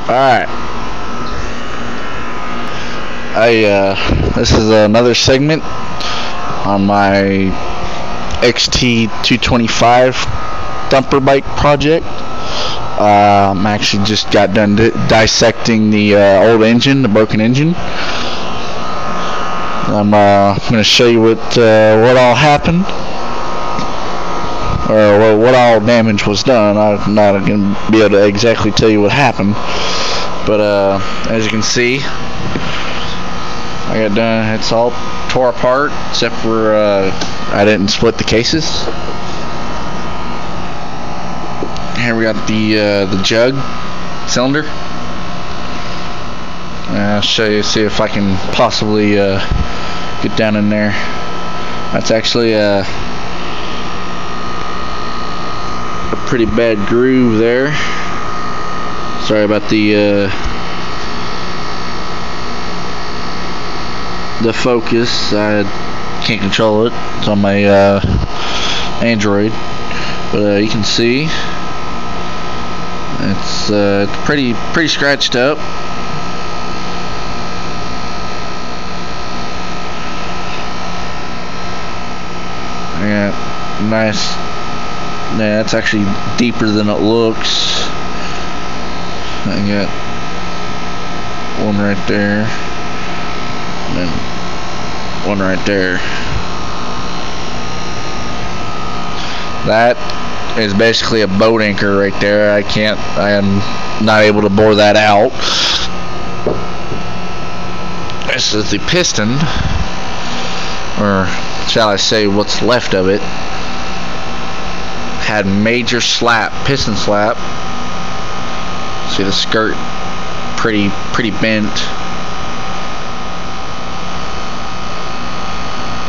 Alright. This is another segment on my XT225 dumper bike project. I'm actually just got done dissecting the old engine, the broken engine. I'm going to show you what all happened, or what all damage was done. I'm not going to be able to exactly tell you what happened, but as you can see, I got done. It's all tore apart except for I didn't split the cases. Here we got the jug cylinder. I'll show you, see if I can possibly get down in there. That's actually a pretty bad groove there. Sorry about the focus. I can't control it. It's on my Android, but you can see it's pretty scratched up. Yeah, nice. Yeah, it's actually deeper than it looks. I got one right there, and then one right there. That is basically a boat anchor right there. I am not able to bore that out. This is the piston, or shall I say what's left of it. Had major piston slap. See the skirt pretty bent.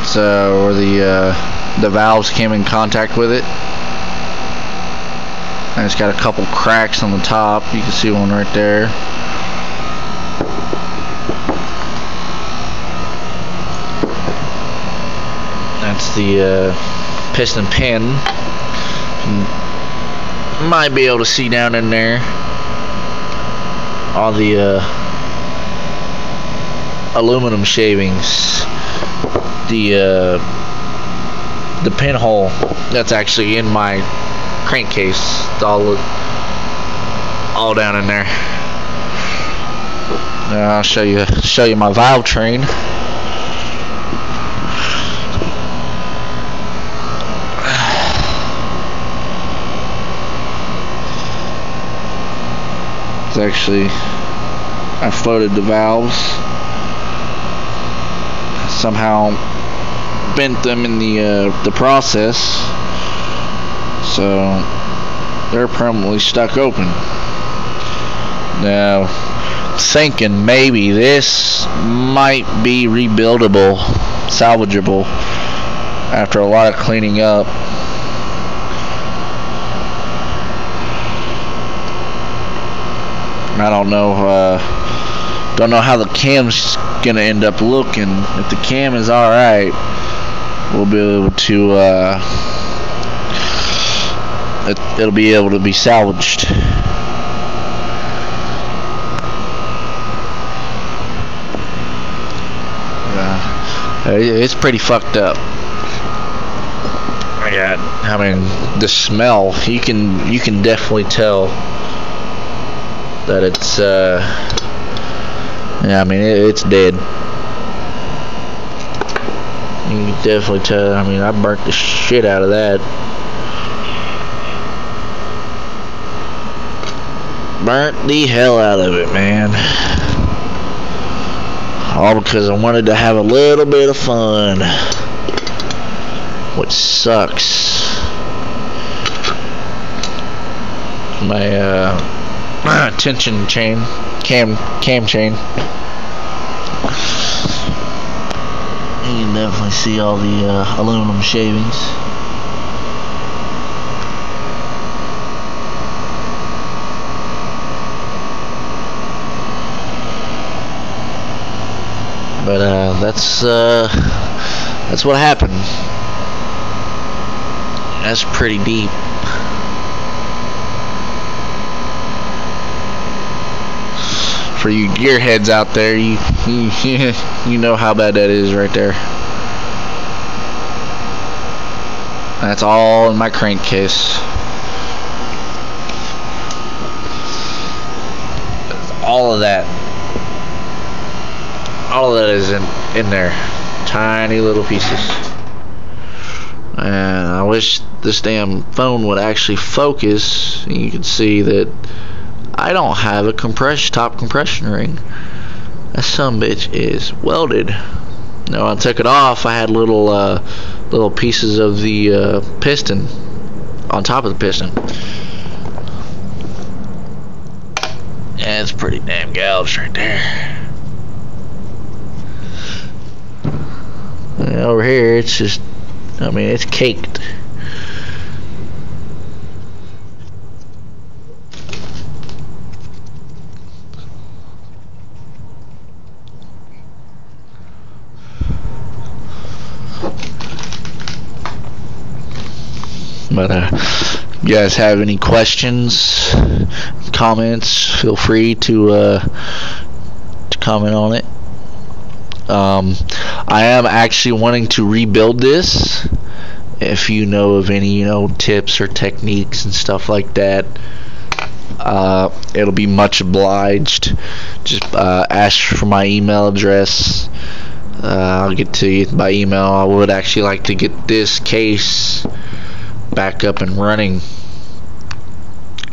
So where the valves came in contact with it. And it's got a couple cracks on the top. You can see one right there. That's the piston pin. You might be able to see down in there all the aluminum shavings. The pinhole that's actually in my crankcase, all down in there. I'll show you my valve train. It's actually, I floated the valves, somehow bent them in the process, so they're permanently stuck open. Now, thinking maybe this might be rebuildable, salvageable after a lot of cleaning up. I don't know how the cam's gonna end up looking. If the cam is alright, we'll be able to it'll be able to be salvaged. It's pretty fucked up. Yeah, I mean, the smell, you can definitely tell that it's yeah, I mean, it's dead. You can definitely tell. I mean, I burnt the shit out of that. Burnt the hell out of it, man. All because I wanted to have a little bit of fun, which sucks. My tension chain, cam chain. You can definitely see all the aluminum shavings. But that's what happened. That's pretty deep. For you gearheads out there, you know how bad that is right there. That's all in my crankcase. All of that is in there. Tiny little pieces. And I wish this damn phone would actually focus. You can see that I don't have a top compression ring. That sumbitch is welded. Now when I took it off, I had little pieces of the piston on top of the piston. Yeah, it's pretty damn gouged right there. And over here, it's just, I mean, it's caked. But you guys have any questions, comments, feel free to comment on it. I am actually wanting to rebuild this. If you know of any, tips or techniques and stuff like that, it'll be much obliged. Just ask for my email address. I'll get to you by email. I would actually like to get this case back up and running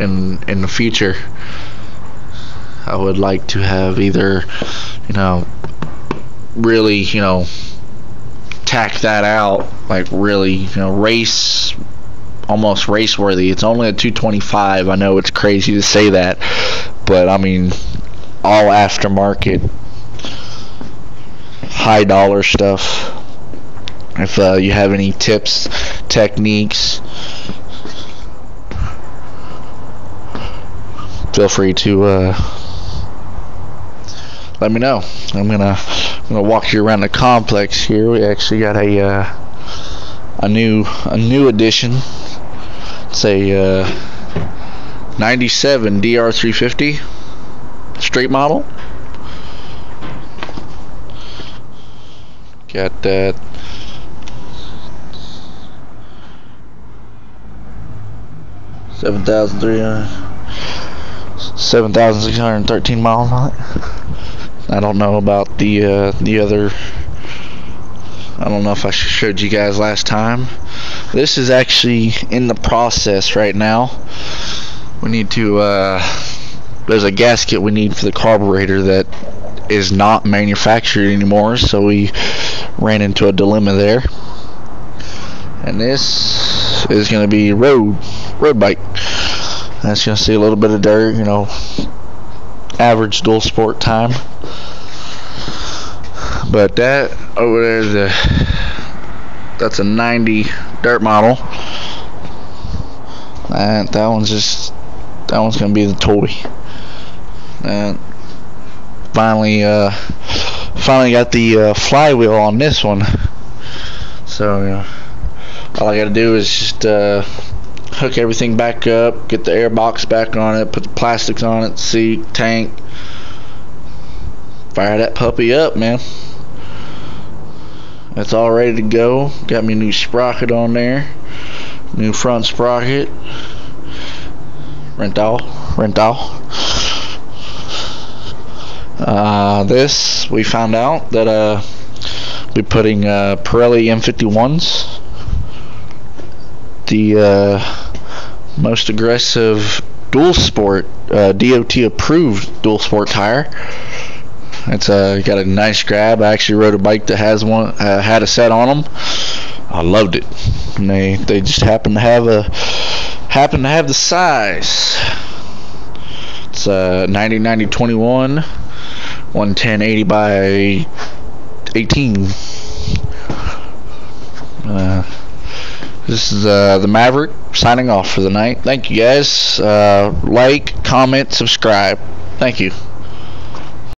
in the future. I would like to have either, really, tack that out, like really, almost race worthy. It's only a 225. I know it's crazy to say that, but I mean, all aftermarket, high dollar stuff. If you have any tips, techniques, feel free to let me know. I'm gonna walk you around the complex here. We actually got a new addition. It's a 97 DR350 straight model. Got that 7,613 miles on it. I don't know about the other. I don't know if I showed you guys last time. This is actually in the process right now. We need to. There's a gasket we need for the carburetor that is not manufactured anymore, so we ran into a dilemma there. And this is going to be road bike. That's going to see a little bit of dirt, average dual sport time. But that over there that's a 90 dirt model. And that one's going to be the toy. And finally got the flywheel on this one. So all I got to do is just hook everything back up, get the air box back on it, put the plastics on it, seat, tank, fire that puppy up, man. That's all ready to go. Got me a new sprocket on there, new front sprocket, rental. This, we found out that we're putting Pirelli M51s, the most aggressive dual sport, DOT approved dual sport tire. It's got a nice grab. I actually rode a bike that has one, had a set on them. I loved it. And they just happen to have the size. It's 90-90-21, 110/80 by 18. This is the Maverick signing off for the night. Thank you guys. Like, comment, subscribe. Thank you.